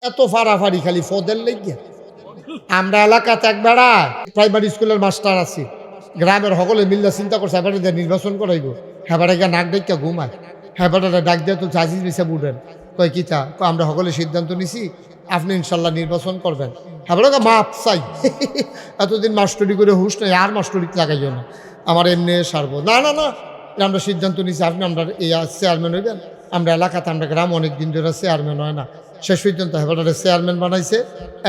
এত ফাড়াফাড়ি খালি ফদের লেগে। আমরা এলাকাতে এক বেড়া প্রাইমারি স্কুলের মাস্টার আছি, গ্রামের সকলে মিল্লা চিন্তা করছে এবারে নির্বাচন করাইব। হেবারে গিয়ে নাক ডাক্কা ঘুমায়, হেবারে ডাক দিয়ে তো জাজিজ মিশে বুড়েন কয় কিতা আমরা সকলে সিদ্ধান্ত নিছি আপনি ইনশাল্লাহ নির্বাচন করবেন। হেবারে মাপ চাই এতদিন মাস্টরি করে হুশ নেই, আর মাস্টরি লাগাইও না, আমার এমনি সারবো না না না, আমরা সিদ্ধান্ত নিছি আপনি আমরা এই চেয়ারম্যান হইবেন। আমরা এলাকাতে আমরা গ্রাম অনেক দিন ধরে চেয়ারম্যান হয় না, শেষ পর্যন্ত হেবারে চেয়ারম্যান বানাইছে।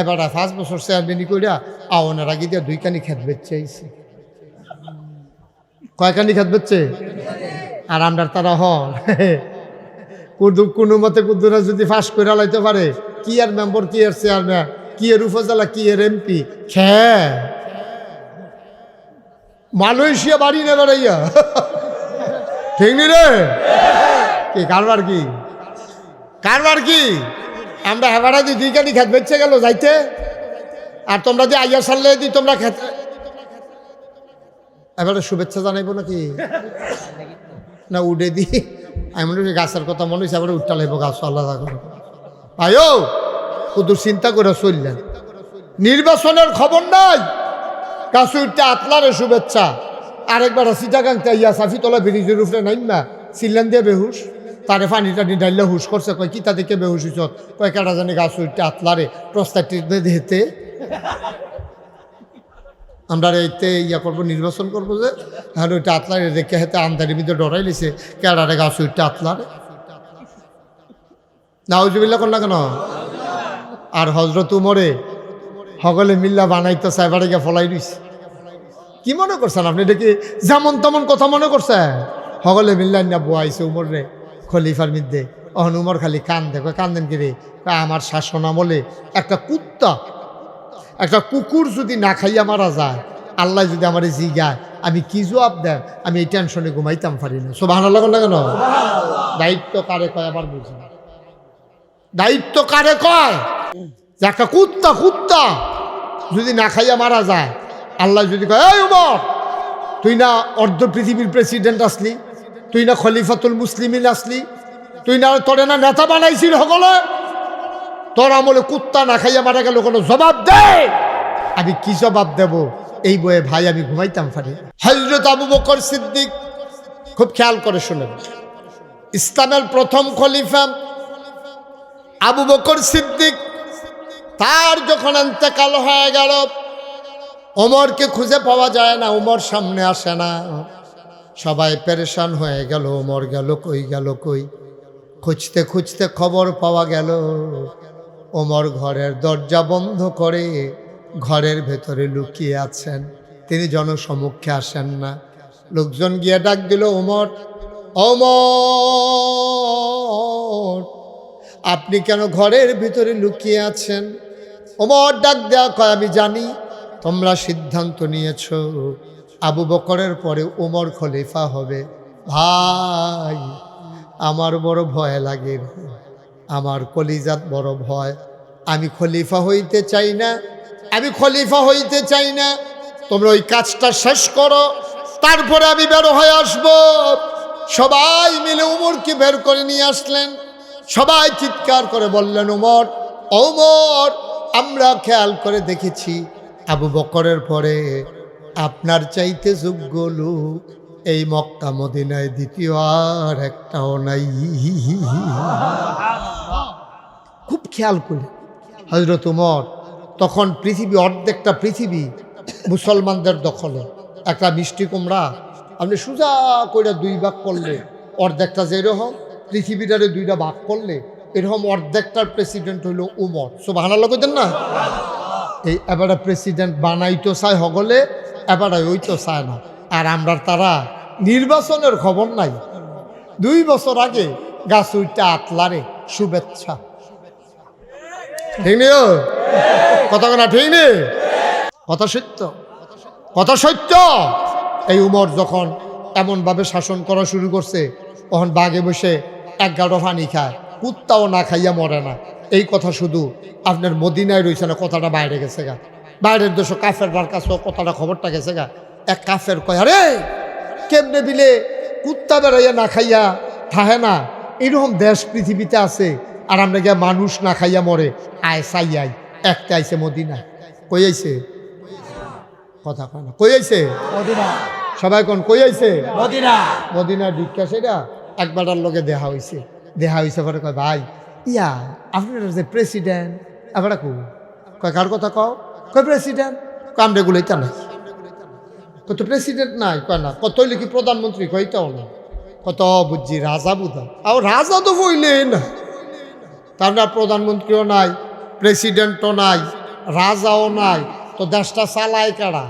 এবার 5 বছর চেয়ারম্যানই করিয়া আওয়ানের আগে দিয়ে 2 কানি খেত বেচছে আইছে। কয়খানি খেত বেচছে? আর আমরা তারা হল কোনো মতে কুদ্দুরা যদি ফাঁস করে লাইতে পারে, কি আর মেম্বার, কি আর চেয়ারম্যান, কি এর উপজেলা, কি এর এমপি, মালয়েশিয়া বাড়ি নে বেড়াইয়া ঠিক নি রে? কি কারবার কি কারবার কি? আমরা হেবারা দি 2 কানি খেত বেচছে গেল যাইতে, আর তোমরা যে আইয়া সারলে দি তোমরা খেত। এবারে শুভেচ্ছা জানাইবো নাকি না উঠে দি? আমি মনে হচ্ছে গাছের কথা মনে হচ্ছে এবারে উঠটা লাগবো, গাছ আলাদা করো আয়ো কুদুর চিন্তা করে চললেন। নির্বাচনের খবর নাই, গাছ উঠতে আতলারে শুভেচ্ছা। আরেকবার সিটাগাংতে ইয়া সাফি তোলা ব্রিজের উপরে নাইমা সিল্লান দিয়ে বেহুশ, তারে পানি টানি ডাইলে হুশ করছে। কয় কিতা দেখে বেহুশ হইছ? কয় কেটা জানি গাছ উঠতে আতলারে প্রস্তাবটি দেতে আমরা এতে ইয়া করবো, নির্বাচন করবো যে হ্যাঁ ওইটা আতলারে দেখে হেতে আমদানির ভিতরে ডরাই লিছে কেডারে গাছ উঠতে আতলারে নাউজুবিল্লাহ কর না কেন? আর হজরত উমরে সকলে মিল্লা বানাইতো সাইবারে গিয়ে ফলাই দিছে। কি মনে করছেন আপনি? এটা কি যেমন তেমন কথা মনে করছেন? সকলে মিল্লা না বয়াইছে উমর রে খলিফার মধ্যে। অহন উমর খালি কান দেখো, কান্দেন কি রে? আমার শাসন আমলে একটা কুত্তা, একটা কুকুর যদি না খাইয়া মারা যায়, আল্লাহ যদি আমার জিগায় আমি কি জবাব দেন? আমি এই টেনশনে ঘুমাইতাম পারি না। সুবহানাল্লাহ না কেন? দায়িত্ব কারে কয় আবার বুঝি না। দায়িত্ব কারে কয়? যে একটা কুত্তা যদি না খাইয়া মারা যায়, আল্লাহ যদি কয় এই উমর তুই না অর্ধ পৃথিবীর প্রেসিডেন্ট আসলি, তুই না খলিফাতুল মুসলিমিন আসলি, তুই না তোরে না নেতা বানাইছিল সকলে, তোর আমলে কুত্তা না খাইয়া মারা গেল, কোনো জবাব দে। আমি কি জবাব দেব? এই বয়ে ভাই আমি ঘুমাইতাম পারি। হযরত আবু বকর সিদ্দিক, খুব খেয়াল করে শুনেন, ইসলামের প্রথম খলিফা আবু বকর সিদ্দিক, তার যখন ইন্তেকাল হয়ে গেল, ওমরকে খুঁজে পাওয়া যায় না, ওমর সামনে আসে না, সবাই পেরেশান হয়ে গেল। ওমর গেল কই, গেল কই? খুঁজতে খুঁজতে খবর পাওয়া গেল ওমর ঘরের দরজা বন্ধ করে ঘরের ভেতরে লুকিয়ে আছেন, তিনি জনসমক্ষে আসেন না। লোকজন গিয়ে ডাক দিল, ওমর ওমর আপনি কেন ঘরের ভিতরে লুকিয়ে আছেন? ওমর ডাক দেয়া কয় আমি জানি তোমরা সিদ্ধান্ত নিয়েছ আবু বকরের পরে ওমর খলিফা হবে। ভাই আমার বড় ভয় লাগে, আমার কলিজাত বড় ভয়। আমি খলিফা হইতে চাই না, আমি খলিফা হইতে চাই না। তোমরা ওই কাজটা শেষ করো, তারপরে আমি বের হয়ে আসব। সবাই মিলে উমরকে বের করে নিয়ে আসলেন। সবাই চিৎকার করে বললেন, ওমর ওমর আমরা খেয়াল করে দেখেছি আবু বকরের পরে আপনার চাইতে যোগ্য লোক এই মক্কা মদিনায় দ্বিতীয় আর একটাও নাই। খুব খেয়াল করে হযরত ওমর, তখন পৃথিবী, অর্ধেকটা পৃথিবী মুসলমানদের দখলে। একটা মিষ্টি কুমড়া আপনি সোজা করে 2 ভাগ করলে, অর্ধেকটা যেরকম পৃথিবীটারে 2টা ভাগ করলে এরকম অর্ধেকটার প্রেসিডেন্ট হইল উমর। সুবহানাল্লাহ কইতেন না? এই এবারে প্রেসিডেন্ট বানাইতো চায় হগলে, এবারে ওই তো চায় না। আর আমরা তারা নির্বাচনের খবর নাই। 2 বছর আগে গাছ উইটা আতলারে শুভেচ্ছা। ঠিক নেই কথা না? ঠিক নেই কথা? সত্য কথা, সত্য। এই উমর যখন এমনভাবে শাসন করা শুরু করছে, তখন বাঘে বসে 11 পানি খায়, কুত্তাও না খাইয়া মরে না। এই কথা শুধু আপনার মদিনায় রয়েছে না, কথাটা বাইরে গেছে গা, বাইরের দেশ কাফেরবার কাছেও কথাটা খবরটা গেছে গা। এক কাফের কয়, আরে কেমনে বিলে কুত্তা বেড়াইয়া না খাইয়া থাহে না, এরকম দেশ পৃথিবীতে আছে, আর আমরা গিয়া মানুষ না খাইয়া মরে আয় সাইয়াই একটা আইছে মদিনা কই আইছে কথা কয় না কই আইছে মদিনা সবাই কোন কই আইছে মদিনা মদিনার দীক্ষা সেটা একবারটার লোকে দেখা হয়েছে পরে কয় ভাই ইয়া আপনার যে প্রেসিডেন্ট এবার কয় কার কথা কও কয় প্রেসিডেন্ট কামড়ে গুলোইতা নাই কত প্রেসিডেন্ট নাই কয় না কত লিখি প্রধানমন্ত্রী কইতাও না কত বুঝছি রাজা বুধা আর রাজা তো বইলেই না তার না প্রধানমন্ত্রীও নাই প্রেসিডেন্টও নাই রাজাও নাই তো দেশটা চালায় কারা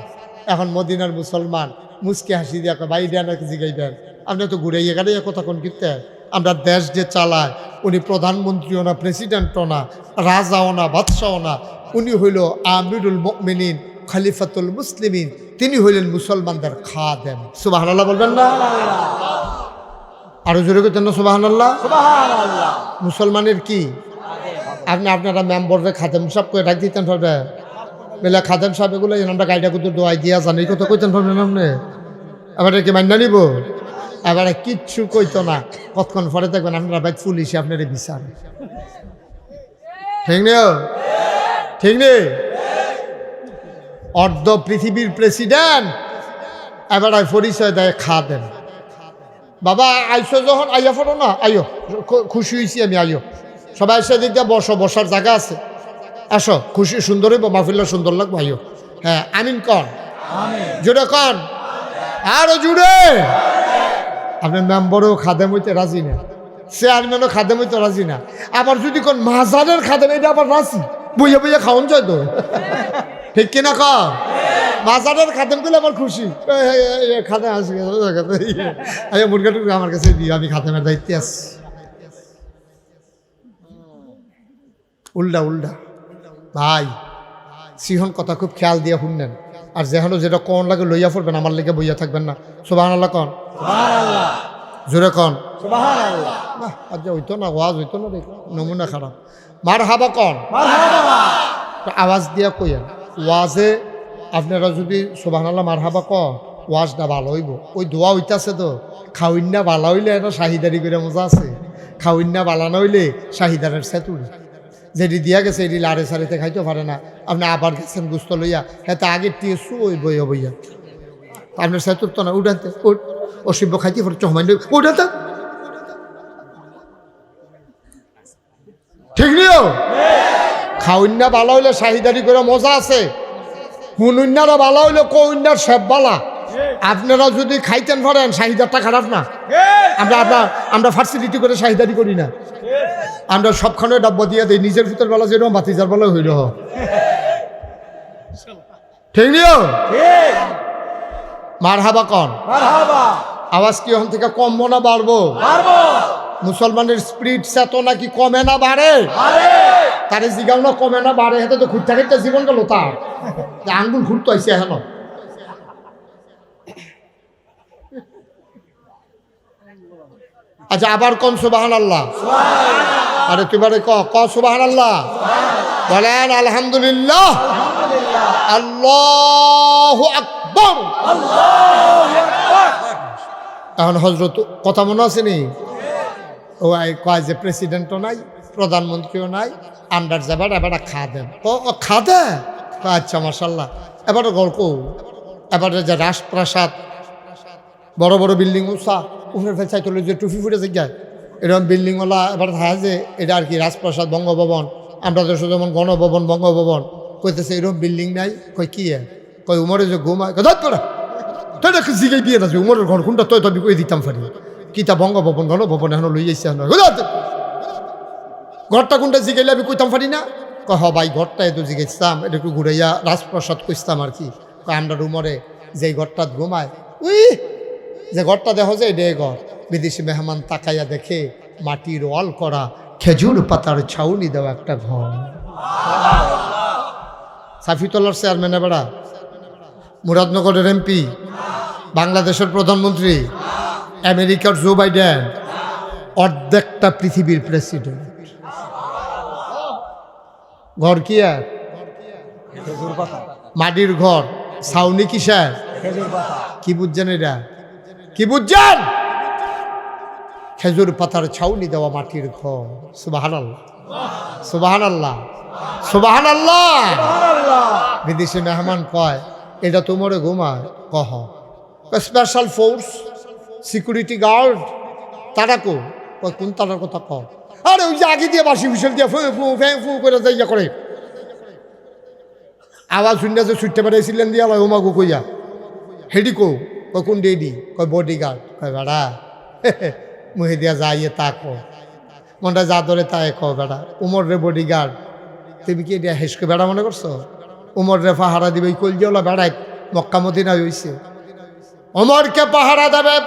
এখন মদিনার মুসলমান মুসকে হাসি দিয়া কয় ভাই দেন জিগাইবেন আপনি তো ঘুরে এখানে কথা কোন কিনতে আমরা দেশ যে চালায় উনি প্রধানমন্ত্রীও না প্রেসিডেন্টও না রাজাও না বাদশাও না উনি হইল আমিরুল মুমিনিন খলিফাতুল মুসলিমিন তিনি হইলেন মুসলমানদের খাদেম সুবহানাল্লাহ বলবেন না আরো জোরে করতেন না সুবহানাল্লাহ সুবহানাল্লাহ মুসলমানের কি আপনি আপনারা মেম্বরদের খাদেম সাহেব করে ডাক দিতেন পারবে বেলা খাদেম সাহেব এগুলো আমরা গাড়িটা কিন্তু দোয়াই দিয়া জানি কথা কইতেন পারবেন আপনি এবারে কি মান্য নিব এবারে কিচ্ছু কইতো না কতক্ষণ পরে দেখবেন আপনারা ভাই পুলিশে আপনার বিচার ঠিক নেই ঠিক নেই অর্ধ পৃথিবীর প্রেসিডেন্ট এবার পরিচয় দেয় খাদেম বাবা আইসো যখন আইয়া ফটো না আইও খুশি হয়েছি আমি আইও সবাই এসে দিক দিয়ে বসার জায়গা আছে আসো খুশি সুন্দর হইব মাহফিল্লা সুন্দর লাগবো আইও হ্যাঁ আমিন কন জুড়ে কন আরো জুড়ে আপনার মেম্বারও খাদেম হইতে রাজি না চেয়ারম্যানও খাদেম হইতে রাজি না আবার যদি কোন মাজারের খাদেম এটা আবার রাজি বইয়া বইয়া খাওয়ান যায় তো ঠিক কিনা ক মাজারের খাদেম করলে আমার খুশি খাদেম আসে মুরগাটু আমার কাছে দিও আমি খাদেমের দায়িত্বে আছি উল্টা ভাই সিহন কথা খুব খেয়াল দিয়ে শুনলেন আর যেহেন যেটা কোন লাগে লইয়া পড়বেন আমার লেগে বইয়া থাকবেন না সুবহানাল্লাহ কন জোরে কন আচ্ছা হইতো না ওয়াজ হইতো না দেখ নমুনা খারাপ মারহাবা কন আওয়াজ দিয়া কইয়া ওয়াজে আপনারা যদি সুবহানাল্লাহ মারহাবা ক ওয়াজটা ভালো হইব ওই দোয়া হইতাছে তো খাওয়িন্না ভালো হইলে এটা শাহিদারি করে মজা আছে খাওয়িন্না বালানো হইলে শাহিদারের সেতুরি যেটি দিয়া গেছে এটি লাড়ে সারিতে খাইতে পারে না আপনি আবার গেছেন গুস্ত লইয়া হ্যাঁ আগের টিয়ে শুই বইয়া বইয়া আপনার সেতুর তো না উঠানতে অসিব্য খাইতে পারে চহমাইন উঠাতে ঠিক নিও খাওয়িন্না ভালো হইলে শাহিদারি করে মজা আছে হুনুন্নারা ভালো হইলে কউন্নার সব বালা আপনারা যদি খাইতেন পারেন শাহিদারটা খারাপ না আমরা ফার্সিলিটি করে শাহিদারি করি না আমরা সবখানে ডাব্বা দিয়ে দিই নিজের ভিতর বেলা যেরকম বাতিজার বেলা হইল ঠিক নিও মারহাবা কন আওয়াজ কি ওখান থেকে কমবো না বাড়বো মুসলমানের স্পিরিট চেতনা কি কমে না বাড়ে তারে জিগাও না কমে না বাড়ে হাতে তো খুঁজতে খেতে জীবন গেল তার আঙ্গুল ঘুরতে আইসে এখন আচ্ছা আবার কোন সুবহানাল্লাহ আরে তুবারে ক সুবহানাল্লাহ বলেন আলহামদুলিল্লাহ আল্লাহু আকবার এখন হযরত কথা মনে আছে নি ও কয় যে প্রেসিডেন্টও নাই প্রধানমন্ত্রীও নাই আন্ডার যাবার এবার খাদেম খাদে আচ্ছা মাশাল্লাহ এবার গল্প এবারে যে রাজপ্রাসাদ বড় বড় বিল্ডিং উঁচা উপরে ফেলছাই তোলে যে টুফি ফুটে যায় এরকম বিল্ডিংওয়ালা এবার দেখা যে এটা আর কি রাজপ্রাসাদ বঙ্গভবন আমরা দেশে যেমন গণভবন বঙ্গভবন কইতেছে এরকম বিল্ডিং নাই কই কি কই উমরে যে ঘুমায় ধর তোরা তোর জিগাই দিয়ে আছে উমরের ঘর কোনটা তৈ তবে কই দিতাম পারি কিতা বঙ্গভবন গণভবন এখন লই যাইছে ঘরটা কোনটা জিগাইলে আমি কইতাম পারি না কয় হ ভাই ঘরটা এত জিগাইতাম এটা একটু ঘুরাইয়া রাজপ্রাসাদ কইতাম আর কি আমরা উমরে যেই ঘরটা ঘুমায় উই যে ঘরটা দেখো যে এটাই ঘর বিদেশি মেহমান তাকাইয়া দেখে মাটির ওয়াল করা খেজুর পাতার ছাউনি দেওয়া একটা ঘর সাফিউল্লাহর চেয়ারম্যান বেড়া মুরাদনগরের এমপি বাংলাদেশের প্রধানমন্ত্রী আমেরিকার জো বাইডেন অর্ধেকটা পৃথিবীর প্রেসিডেন্ট ঘর কি আর মাটির ঘর ছাউনি কিসের কি বুঝছেন এটা কি বুঝছেন খেজুর পাতার ছাউনি দেওয়া মাটির ঘর। সুবহানাল্লাহ, সুবহানাল্লাহ, সুবহানাল্লাহ। বিদেশি মেহমান কয় এটা তোমারে ঘুমায়? কহ স্পেশাল ফোর্স সিকিউরিটি গার্ড। তারা কোন তারার কথা কয়? আরে ওই যে আগে দিয়ে বাসি হুইসেল দিয়ে ফু ফু ফ্যাং ফু করে যাইয়া করে আওয়াজ শুনতে যে ছুটতে পারেছিলেন দিয়া ভাই ওমাগু কইয়া হেডি কো কোন ডেডি কয় বডি গার্ড। কয় বেড়া মুহে দিয়া যাইয়ে তা কো মনটা যা ধরে তাই ক বেড়া উমর রে বডি গার্ড। তুমি কি এটা হেসকে বেড়া মনে করছো? উমর রে পাহারা দিবে কলজিওলা বেড়ায় মক্কা মদিনা হইছে। ওমরকে পাহারা দেবে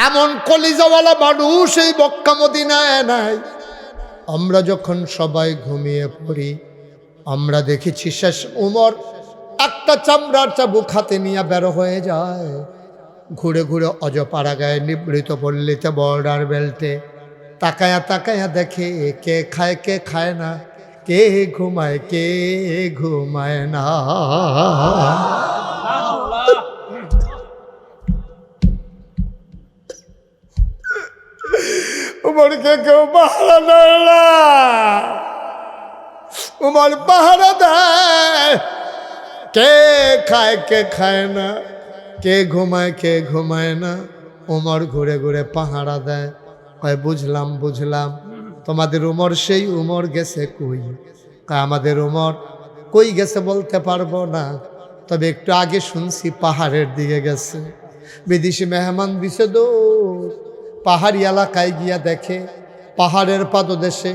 এমন কলিজাওয়ালা মানুষ এই মক্কা মদিনায় নাই। আমরা যখন সবাই ঘুমিয়ে পড়ি আমরা দেখেছি শেষ উমর একটা চামড়ার চাবুক হাতে নিয়ে বের হয়ে যায়, ঘুরে ঘুরে অজপাড়া গায়ে নিবৃত পল্লীতে বর্ডার বেল্টে তাকায়া তাকায়া দেখে কে খায় কে খায় না, কে ঘুমায় না। উমরকে কেউ পাহারা দেয় না, উমর পাহারা দেয় কে খায় কে খায় না, কে ঘুমায় না। উমর ঘুরে ঘুরে পাহারা দেয়। কয় বুঝলাম তোমাদের উমর সেই উমর গেছে কই? কয় আমাদের উমর কই গেছে বলতে পারবো না, তবে একটু আগে শুনছি পাহাড়ের দিকে গেছে। বিদেশি মেহমান দিছে দৌড়, পাহাড়ি এলাকায় গিয়া দেখে পাহাড়ের পাদদেশে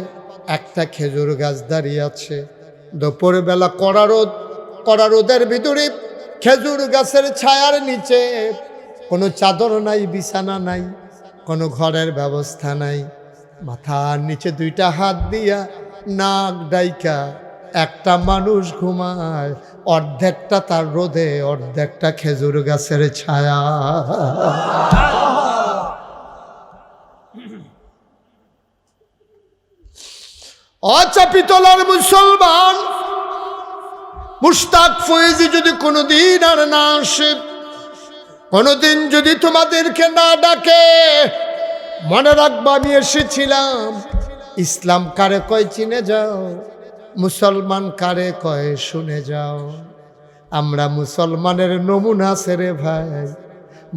একটা খেজুর গাছ দাঁড়িয়ে আছে। দুপুরবেলা কড়া রোদের ভিতরে খেজুর গাছের ছায়ার নিচে কোনো চাদর নাই, বিছানা নাই, কোনো ঘরের ব্যবস্থা নাই। মাথার নিচে দুইটা হাত দিয়া নাক ডাইকা একটা মানুষ ঘুমায়, অর্ধেকটা তার রোদে, অর্ধেকটা খেজুর গাছের ছায়া। অচাপিতলার মুসলমান মুশতাক ফয়েজি যদি কোনোদিন আর না আসে, কোনোদিন যদি তোমাদেরকে না ডাকে, মনে রাখবা আমি এসেছিলাম। ইসলাম কারে কয় চিনে যাও, মুসলমান কারে কয় শুনে যাও। আমরা মুসলমানের নমুনা সেরে ভাই,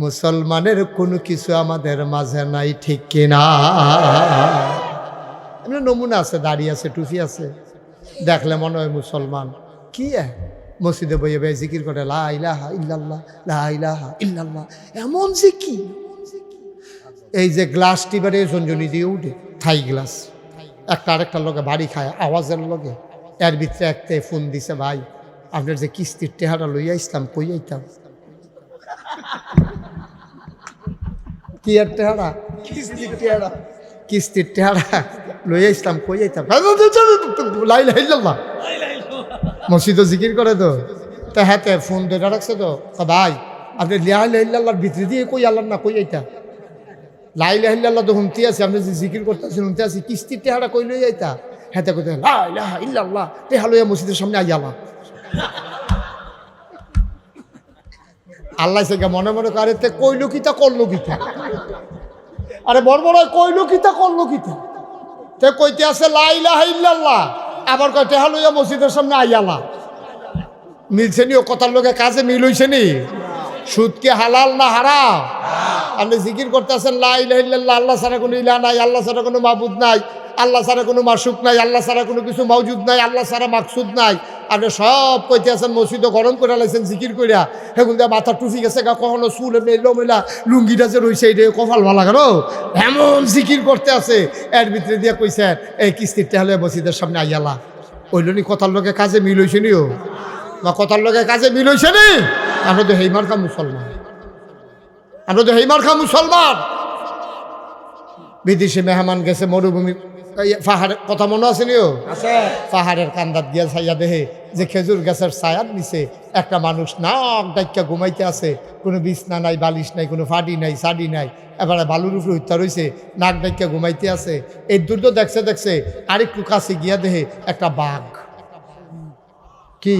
মুসলমানের কোনো কিছু আমাদের মাঝে নাই, ঠিক কিনা? এমনি নমুনা আছে, দাড়ি আছে, টুপি আছে, দেখলে মনে হয় মুসলমান। কি মসজিদে বইয়ে বইয়ে জিকির করে লা ইলাহা ইল্লাল্লাহ, লা ইলাহা ইল্লাল্লাহ, এমন জিকির। এই যে গ্লাস টিবারে ঝনঝনি দিয়ে উঠে, থাই গ্লাস একটা আরেকটার লগে বাড়ি খায় আওয়াজের লগে। এর ভিতরে একটা ফোন দিছে, ভাই আপনার যে কিস্তির টেহারা লইয়া ইসলাম কই আইতাম। কি আর টেহারা? কিস্তির টেহারা লইয়া ইসলাম কই আইতাম। লা ইলাহা ইল্লাল্লাহ মসজিদও জিকির করে তো হাতে ফোন ধরে রাখছে তো, ভাই আপনি লা ইলাহা ইল্লাল্লাহর ভিতরে দিয়ে কই আল্লাহ না কই আইতা। লা ইলাহা ইল্লাল্লাহ তো শুনতে আছি, আপনি যে জিকির করতেছেন শুনতে আছি, কিস্তির টেহারা কই লই আইতা। হাতে কইতে লা ইলাহা ইল্লাল্লাহ টেহা লইয়া মসজিদের সামনে আইয়ালা। আল্লাহ সে মনে মনে করে তে কইলো কিতা করলো কিতা। আরে বড় কইলো কিতা করলো কিতা, তে কইতে আছে লা ইলাহা ইল্লাল্লাহ, আবার কয় টেহা লইয়া মসজিদের সামনে আইয়ালা। মিলছে নি ও কথার লোকে কাজে মিল হইছে নি? সুদ কি হালাল না হারাম? আপনি জিকির করতেছেন লা ইলাহা ইল্লাল্লাহ, আল্লাহ ছাড়া কোনো ইলাহ নাই, আল্লাহ ছাড়া কোনো মাবুদ নাই, আল্লাহ ছাড়া কোনো মাসুক নাই, আল্লাহ ছাড়া কোনো কিছু মওজুদ নাই, আল্লাহ ছাড়া মাকসুদ নাই। আপনি সব কইতে আছেন, মসজিদও গরম করে লাইছেন জিকির করিয়া, সেগুন দিয়ে মাথা টুফি গেছে গা, কখনো চুল মেলো মেলা লুঙ্গিটা যে রয়েছে এটা কপাল ভালা গেল, এমন জিকির করতে আছে। এর ভিতরে দিয়ে কইছে এই কিস্তির টেহালে মসজিদের সামনে আইয়ালা। ওইল নি কথার লোকে কাজে মিল হইছে নিও, বা কথার লোকে কাজে মিল হইছে নি? আমরা তো হেইমার খা মুসলমান, আমরা তো হেইমার খা মুসলমান। বিদেশি মেহমান গেছে মরুভূমি পাহাড়ের কথা মনে আছে নিও? পাহাড়ের কান্দাত গিয়া ছাইয়া দেহে যে খেজুর গাছের ছায়ার নিচে একটা মানুষ নাক ডাক্কা ঘুমাইতে আছে, কোনো বিছনা নাই, বালিশ নাই, কোনো ফাডি নাই, সাডি নাই, এবারে বালুর উপরে হত্যা রয়েছে, নাক ডাক্কা ঘুমাইতে আছে। এই দুর্দ দেখছে আরেকটু কাছে গিয়া দেহে একটা বাঘ। কি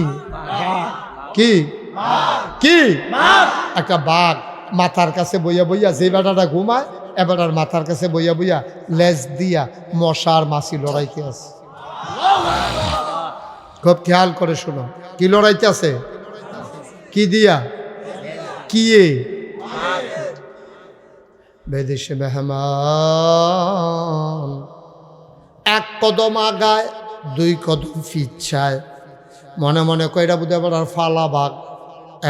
কি কি একটা বাঘ মাথার কাছে বইয়া বইয়া যে বেটাটা ঘুমায় এবার আর মাথার কাছে বইয়া বইয়া লেজ দিয়া মশার মাছি লড়াইতে আছে। খুব খেয়াল করে শোনো, কি লড়াইতে আছে? কি দিয়া? কি বেদেশে মেহমান এক কদম আগায় দুই কদম ফিচ্ছায়, মনে মনে কইরা বুঝে এবার আর ফালা বাঘ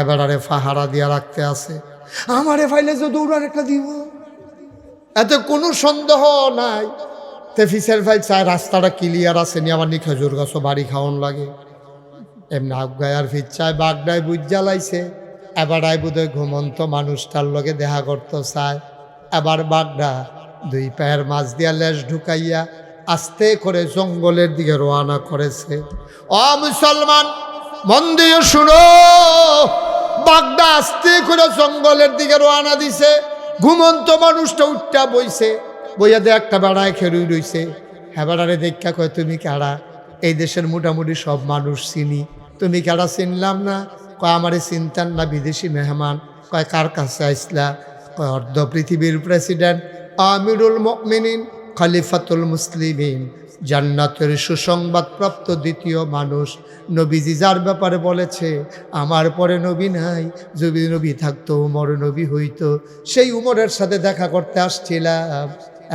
এবার আরে ফাহারা দিয়া রাখতে আছে। আমারে ফাইলে যে দৌড়ার একটা দিব, এতে কোনো সন্দেহ নাই। তেফিসের ভাই চায় রাস্তাটা ক্লিয়ার আছে নি, আমার নি খেজুর গাছও বাড়ি খাওয়ান লাগে। এমনি আগায় আর ফিচ্ছায় বাগডায় বুঝ জ্বালাইছে। এবার আই বোধহয় ঘুমন্ত মানুষটার লগে দেখা করতে চায়। এবার বাগডা দুই পায়ের মাছ দিয়া লেজ ঢুকাইয়া আস্তে করে জঙ্গলের দিকে রওনা করেছে। ও মুসলমান, মন দিয়ে শুনো, বাগডা আস্তে করে জঙ্গলের দিকে রওনা দিছে। ঘুমন্ত মানুষটা উঠটা বইছে, বইয়া দিয়ে একটা বেড়ায় খেরুই রইছে। হ্যাঁ বেড়ারে দেখা কয়, তুমি কারা? এই দেশের মোটামুটি সব মানুষ চিনি, তুমি কারা? চিনলাম না। কয় আমারে চিনতেন না, বিদেশি মেহমান। কয় কার কাছে আইসলা? কয় অর্ধ পৃথিবীর প্রেসিডেন্ট, আমিরুল মুমিনিন, খলিফাতুল মুসলিমিন, জান্নাতের সুসংবাদপ্রাপ্ত দ্বিতীয় মানুষ, নবীজি যার ব্যাপারে বলেছে আমার পরে নবী নাই, যদি নবী থাকতো উমর নবী হইতো, সেই উমরের সাথে দেখা করতে আসছিলাম।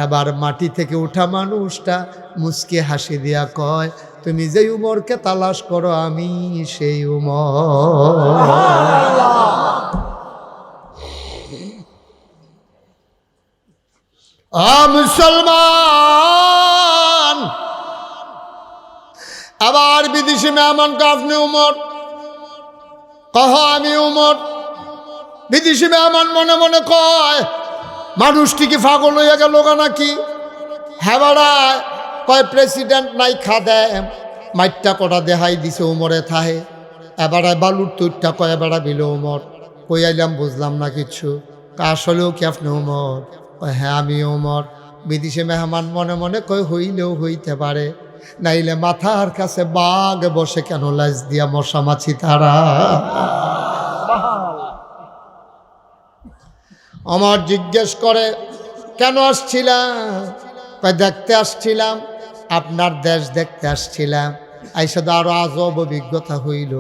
এবার মাটি থেকে ওঠা মানুষটা মুচকে হাসি দিয়া কয়, তুমি যেই উমরকে তালাশ করো আমি সেই উমর। মুসলমান, আবার বিদেশি মেহমানকে আপনি উমর কহ, আমি উমর। বিদেশি মেহমান মনে মনে কয় মানুষটি কি পাগল হইয়া গেল নাকি? হ্যাঁ কয় প্রেসিডেন্ট নাই খাদেম, মাইটটা কটা দেখাই দিছে উমরে থাহে। এবারে বালুর তুইটটা কয় এবারে বিল উমর। কই আইলাম বুঝলাম না কিছু। আসলেও কি আপনি উমর? হ্যাঁ আমি উমর। বিদেশি মেহমান মনে মনে কয় হইলেও হইতে পারে, নাইলে মাথার কাছে বাঘ বসে কেন লাজ দিয়া মশা মাছি তারা। আমার জিজ্ঞেস করে কেন আসছিলাম? কয় দেখতে আসছিলাম, আপনার দেশ দেখতে আসছিলাম। আইসা তো আরো আজব অভিজ্ঞতা হইল।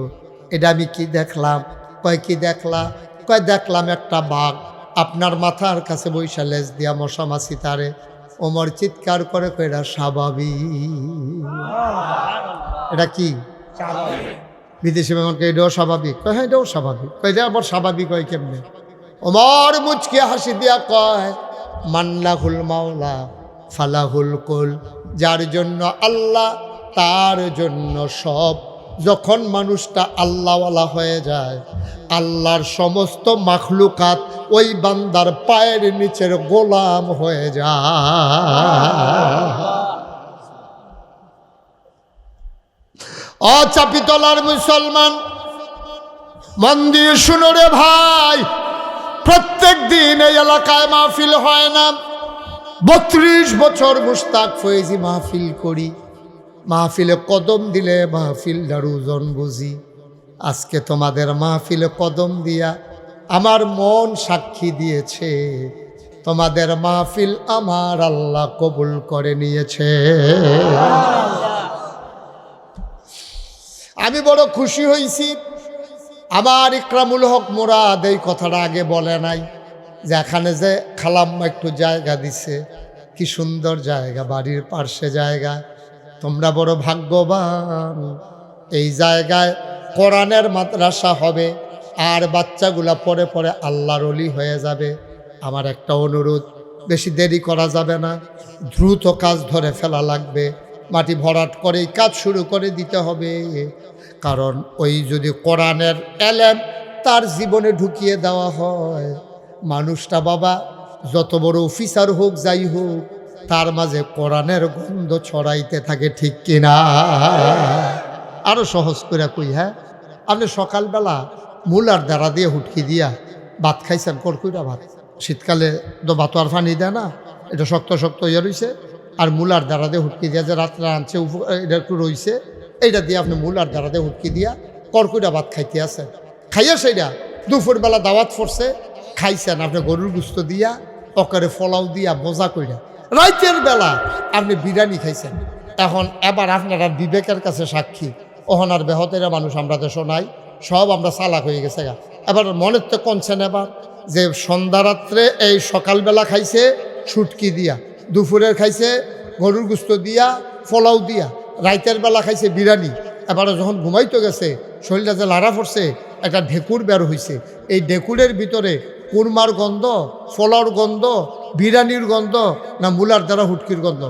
এটা আমি কি দেখলাম? কয় কি দেখলা? কয় দেখলাম একটা বাঘ আপনার মাথার কাছে বৈশা লেজ দিয়া মশা মাছি তারে। ওমর চিৎকার করে কয় এটা স্বাভাবিক। এটা কি বিদেশি মেহমানকে এটাও স্বাভাবিক? কয় হ্যাঁ এটাও স্বাভাবিক। কয় এটা আবার স্বাভাবিক হয় কেমনে? ওমর মুচকে হাসি দিয়া কয় মান্লাহুল মাওলা ফালাহুল কুল, যার জন্য আল্লাহ তার জন্য সব। যখন মানুষটা আল্লাহওয়ালা হয়ে যায়, আল্লাহর সমস্ত মাখলুকাত ওই বান্দার পায়ের নিচের গোলাম হয়ে যায়। অচাপিতলার মুসলমান, মন দিয়ে শুনো রে ভাই, প্রত্যেক দিন এই এলাকায় মাহফিল হয় না। 32 বছর মুশতাক ফয়েজি মাহফিল করি, মাহফিলে কদম দিলে মাহফিলটার ওজন বুঝি। আজকে তোমাদের মাহফিলে কদম দিয়া আমার মন সাক্ষী দিয়েছে, তোমাদের মাহফিল আমার আল্লাহ কবুল করে নিয়েছে। আমি বড় খুশি হয়েছি। আমার ইকরামুল হক মুরাদ এই কথাটা আগে বলে নাই যে এখানে যে খালাম্মা একটু জায়গা দিছে, কি সুন্দর জায়গা, বাড়ির পার্শ্বে জায়গা। তোমরা বড় ভাগ্যবান। এই জায়গায় কোরআনের মাদ্রাসা হবে, আর বাচ্চাগুলা পরে পরে আল্লাহর ওলি হয়ে যাবে। আমার একটা অনুরোধ, বেশি দেরি করা যাবে না, দ্রুত কাজ ধরে ফেলা লাগবে। মাটি ভরাট করেই কাজ শুরু করে দিতে হবে। কারণ ওই যদি কোরআনের এলেম তার জীবনে ঢুকিয়ে দেওয়া হয়, মানুষটা বাবা যত বড় অফিসার হোক যাই হোক, তার মাঝে কোরআনের গন্ধ ছড়াইতে থাকে, ঠিক কিনা? আরো সহজ করে কই, হ্যাঁ আপনি সকালবেলা মূলার দ্বারা দিয়ে হুটকি দিয়া ভাত খাইছেন, কড়কুইটা ভাত। শীতকালে তো ভাত আর পানি দেয় না, এটা শক্ত শক্ত ইয়ে রয়েছে। আর মূলার দ্বারা দিয়ে হুটকি দিয়া যে রাত্রে আনছে এটা একটু রয়েছে, এইটা দিয়ে আপনি মূলার দ্বারা দিয়ে হুটকি দিয়া কড়কুইটা ভাত খাইতে আছেন। খাইয়া সেইটা দুপুরবেলা দাওয়াত পড়ছে, খাইছেন আপনি গরুর গুস্ত দিয়া, ওকে ফলাও দিয়া মজা কইরা রাইতের বেলা আপনি বিরিয়ানি খাইছেন। এখন এবার আপনারা বিবেকের কাছে সাক্ষী, ওহনার বেহতেরা মানুষ আমরা দেশ নাই, সব আমরা চালাক হয়ে গেছে গা। এবার মনের তো কনছেন এবার যে সন্ধ্যা রাত্রে এই সকালবেলা খাইছে শুটকি দিয়া, দুপুরের খাইছে গরুর গুস্ত দিয়া ফলাও দিয়া, রাইতের বেলা খাইছে বিরিয়ানি। এবারে যখন ঘুমাইতে গেছে শরীরটা যে লাড়া পড়ছে, একটা ঢেকুর বের হইছে। এই ঢেকুরের ভিতরে কুরমার গন্ধ, ফলার গন্ধ, বিরিয়ানির গন্ধ, না মুলার দ্বারা হুটকির গন্ধ?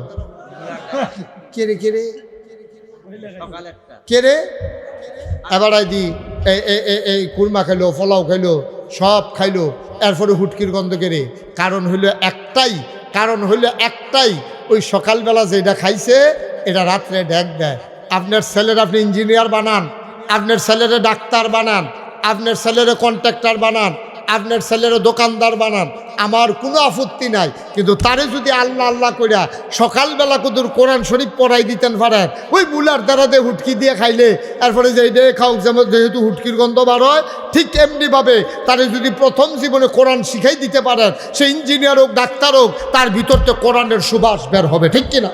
কেরে কেরে কেরে এবার দি এই কুরমা খাইলো, ফলাও খাইলো, সব খাইলো, এরপরে হুটকির গন্ধ কেড়ে। কারণ হইল একটাই, ওই সকালবেলা যেটা খাইছে এটা রাত্রে ড্যাক দেয়। আপনার ছেলের আপনি ইঞ্জিনিয়ার বানান, আপনার ছেলেরে ডাক্তার বানান, আপনার ছেলেরে কন্ট্রাক্টর বানান, আপনার ছেলেরে দোকানদার বানান, আমার কোনো আপত্তি নাই। কিন্তু তারে যদি আল্লাহ আল্লাহ কইরা সকালবেলা কুদুর কোরআন শরীফ পড়াই দিতেন পারেন, ওই মুলার দ্বারা দিয়ে হুটকি দিয়ে খাইলে এরপরে যে এইটা খাও, যেমন যেহেতু হুটকির গন্ধ বার হয়, ঠিক এমনিভাবে তারে যদি প্রথম জীবনে কোরআন শিখাই দিতে পারেন, সে ইঞ্জিনিয়ার হোক ডাক্তার হোক, তার ভিতর তো কোরআনের সুবাস বের হবে, ঠিক কিনা?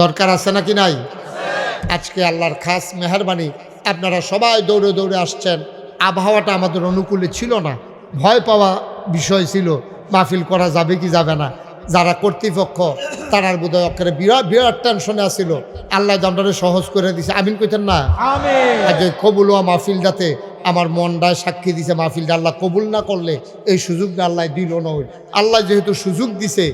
দরকার আছে নাকি নাই? আজকে আল্লাহর খাস মেহরবানি, আপনারা সবাই দৌড়ে দৌড়ে আসছেন। আবহাওয়াটা আমাদের অনুকূলে ছিল না, ভয় পাওয়া বিষয় ছিল, মাহফিল করা যাবে কি যাবে না। যারা কর্তৃপক্ষ তারার বোধহয় অক্ষরে বিরাট বিরাট টেনশনে আসছিল। আল্লাহ দণ্ডরে সহজ করে দিছে, আমিন কইতেন না? আগে কবুল হওয়া মাহফিলটাতে আমার মনটায় সাক্ষী দিছে, মাহফিলটা আল্লাহ কবুল না করলে এই সুযোগটা আল্লাহ দিল না। আল্লাহ যেহেতু সুযোগ দিছে,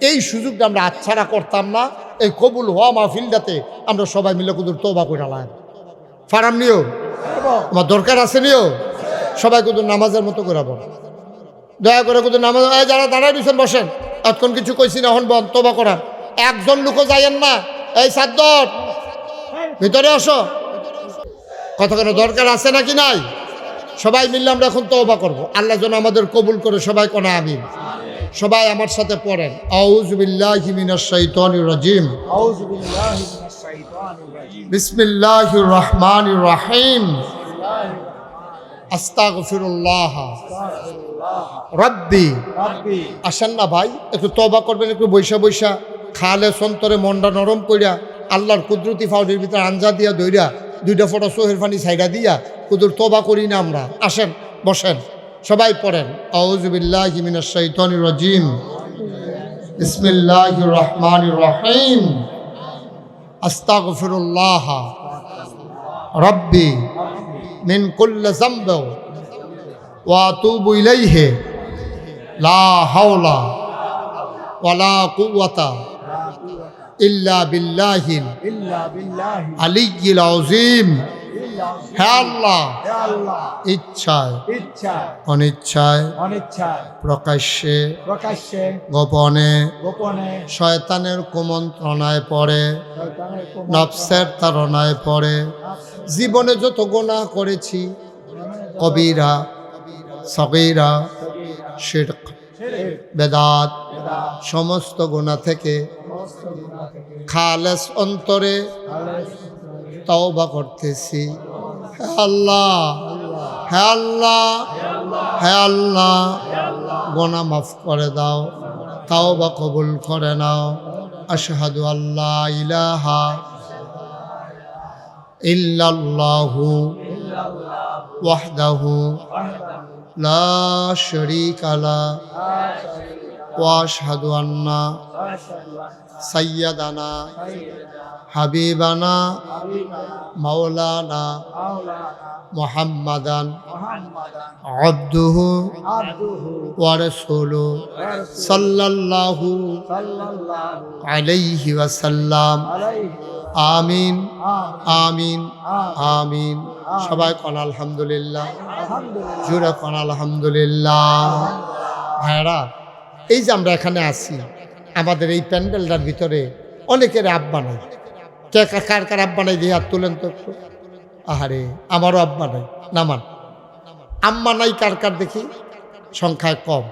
এই সুযোগটা আমরা আচ্ছাড়া করতাম না। এই কবুল হওয়া মাহফিলটাতে আমরা সবাই মিলে কুদুর তওবা করে আলাম ফারাম নিও, আমার দরকার আছে নিও, সবাই কুদুর নামাজের মতো করে বল, দয়া করে কুদুর নামাজ। যারা দাঁড়ায় দিচ্ছেন বসেন, এতক্ষণ কিছু কইছি না, এখন তওবা করান। একজন লোকও যাইয়েন না, এই সাদ্দর ভিতরে আসো। কথা কেন দরকার আছে নাকি নাই? সবাই মিললে আমরা এখন তওবা করবো, আল্লাহ যেন আমাদের কবুল করে। সবাই কোনা আমিন। সবাই আমার সাথে পড়েন, আউযু বিল্লাহি মিনাশ শাইতানির রাজিম, বিসমিল্লাহির রহমানির রহিম, আস্তাগফিরুল্লাহ রাব্বি। আসেন না ভাই, একটু তওবা করবেন, একটু বৈশা বৈশা খালে সন্তরে মনটা নরম কইরা আল্লাহর কুদরতি ফাউডের ভিতরে আঞ্জা দিয়া দইরা দুইটা ফটো চোহের পানি ছাইড়া দিয়া কুদুর তওবা করি না আমরা। আসেন বসেন, সবাই পড়েন, আউযু বিল্লাহি মিনাশ শাইতানির রাজিম, বিসমিল্লাহির রহমানির রহিম, আস্তাগফিরুল্লাহ রাব্বি মিন কুল্লি যামব ওয়া আতুবু ইলাইহি, লা হাওলা ওয়ালা কুওয়াতা ইল্লা বিল্লাহিল আলিয়্যিল আযীম। হে আল্লাহ, ইচ্ছায় অনিচ্ছায় প্রকাশ্যে গোপনে শয়তানের কুমন্ত্রণায় পড়ে, নফসের তাড়নায় পড়ে জীবনে যত গুনাহ করেছি, কবিরা সগীরা শিরক বেদাত সমস্ত গুনাহ থেকে খালেস অন্তরে তওবা করতেছি। হে আল্লাহ, হে আল্লাহ, হে আল্লাহ, গুনাহ মাফ করে দাও, তওবা কবুল করে নাও। আশহাদু আল্লা ইলাহা ইল্লাল্লাহু ওয়াহদাহু লা শারীকা লাহু ওয়া আশহাদু আন্না সাইয়্যিদানা হাবিবানা মাওলানা মুহাম্মাদান আবদুহু ওয়া রাসূলুহু সাল্লাল্লাহু আলাইহি ওয়াসাল্লাম। আমিন আমিন আমিন। সবাই কোন আলহামদুলিল্লাহ, জোরে কোন আলহামদুলিল্লাহ। ভাইরা, এই যে আমরা এখানে আছি, আমাদের এই প্যান্ডেলটার ভিতরে অনেকের আব্বা নাই। কে কার কার আব্বা নাই দিয়ে হাত তুলেন তো একটু। আহারে, আমারও আব্বা নাই, নামান। আম্মা নাই কার কার দেখি, সংখ্যায় কম।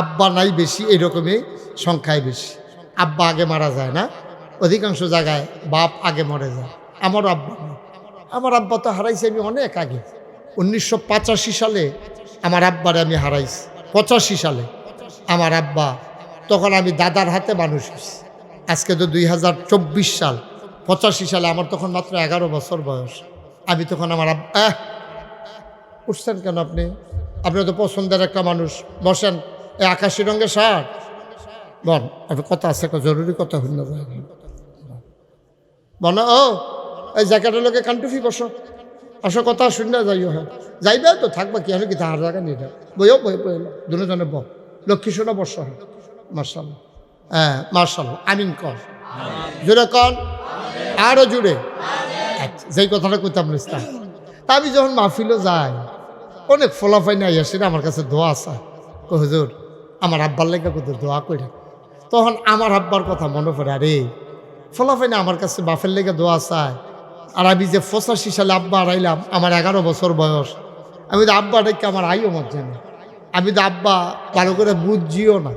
আব্বা নাই বেশি, এইরকমই সংখ্যায় বেশি। আব্বা আগে মারা যায় না, অধিকাংশ জায়গায় বাপ আগে মরে যায়। আমারও আব্বা নেই। আমার আব্বা তো হারাইছি আমি অনেক আগে, 1985 সালে আমার আব্বারে আমি হারাইছি। 85 সালে আমার আব্বা, তখন আমি দাদার হাতে মানুষ হয়েছি। আজকে তো 2024 সাল, 85 সালে আমার তখন মাত্র 11 বছর বয়স। আমি তখন আমার আব্বা উঠছেন কেন আপনি? আপনি তো পছন্দের একটা মানুষ, বসেন। এই আকাশি রঙের শার্ট, বল একটা কথা আছে, একটা জরুরি কথা হইল বলো। ও এই জ্যাকেটের লোকে কান্টুফি বসো, আসো কথা শুনে যাইও। হ্যাঁ যাইবে তো থাকবা কি, আমি কি তাহার জায়গা নিয়ে যাও, বইও বই বই দুজনে বল। লক্ষ্মী শোনা বর্ষ। হ্যাঁ মার্শাল্লাহ, হ্যাঁ মার্শাল্লাহ, আমিন কর, জুড়ে কন, আরো জুড়ে। আচ্ছা, যেই কথাটা কইতাম ইসলাম। তা আমি যখন মাহফিলও যাই, অনেক ফলাফাই নাই আসে আমার কাছে দোয়া আছে। তো হুজুর আমার আব্বার লেগে কত দোয়া করে। তখন আমার আব্বার কথা মনে পড়ে, আরে ফলাফাই না আমার কাছে বাপের লেগে দোয়া চায়। আর আমি যে 85 সালে আব্বা হারাইলাম, আমার 11 বছর বয়স। আমি তো আব্বা ডেকে আমার আইও মধ্যে না, আমি তো আব্বা ভালো করে বুঝিও না।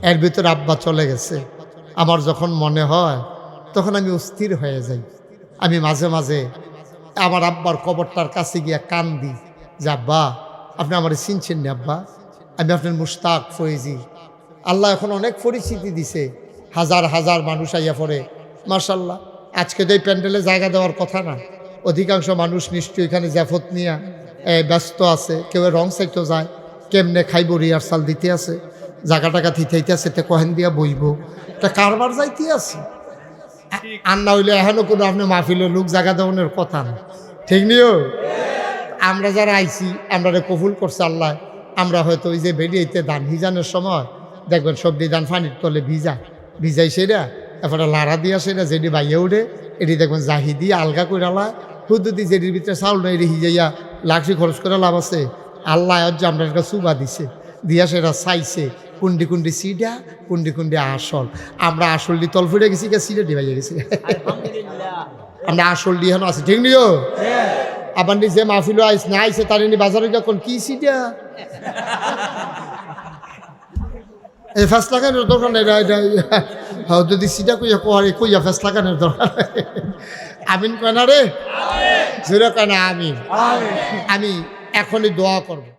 এর ভিতরে আব্বা চলে গেছে। আমার যখন মনে হয় তখন আমি অস্থির হয়ে যাই। আমি মাঝে মাঝে আমার আব্বার কবরটার কাছে গিয়া কান্দি যে আব্বা আপনি আমার চিনছেন না আব্বা, আমি আপনার মুশতাক ফয়েজি। আল্লাহ এখন অনেক পরিচিতি দিছে, হাজার হাজার মানুষ আইয়া পড়ে মাশাল্লাহ। আজকে তো এই প্যান্ডেলে জায়গা দেওয়ার কথা না, অধিকাংশ মানুষ নিশ্চয়ই এখানে জাফত নিয়ে ব্যস্ত আছে। কেউ রং সাইডও যায়, কেমনে খাইব রিহার্সাল দিতে আছে, জায়গা টাকা থিতাইতে আছে, তে কহেন দিয়া বইব, তা কারবার যাইতে আছে। আর না হইলে এখনো কোনো আপনি মাহফিলের লোক জায়গা দেওয়ানোর কথা না, ঠিক নিও। আমরা যারা আইছি আমরা কবুল করছে আল্লাহ। আমরা হয়তো ওই যে বেরিয়েতে ধান ভিজানোর সময় দেখবেন সবজি ধান পানির তলে ভিজাই সেটা এরপরে লাড়া দিয়া সেটা যেটি বাইয়ে উঠে, এটি দেখবেন জাহি দিয়ে আলগা করে আলা হুদুদি যেটির ভিতরে চাউল না এটি হিজাইয়া লাখি খরচ করে লাভ আছে। আল্লাহ যে আমরা একটা চুবা দিছে, দিয়া সেটা চাইছে কুন্ডি কুন্ডি সিডা, কুন্ডি কুন্ডি আসল। আমরা আসল দিয়ে তল ফুটে গেছি, সিডা ডিবাইয়া গেছি। আমরা আসল দিয়ে আছে, ঠিক নিও। আবার যে মাহফিল আইস না আইসে তার বাজারে যখন কি সিডা এই ফ্যাস লাগানোর দরকার নেই, যদি সিটা কইয়া কইয়া ফ্যাস লাগানোর দরকার। আমিন কয় না রে, জোরে কয় না আমিন। আমি এখনই দোয়া করব।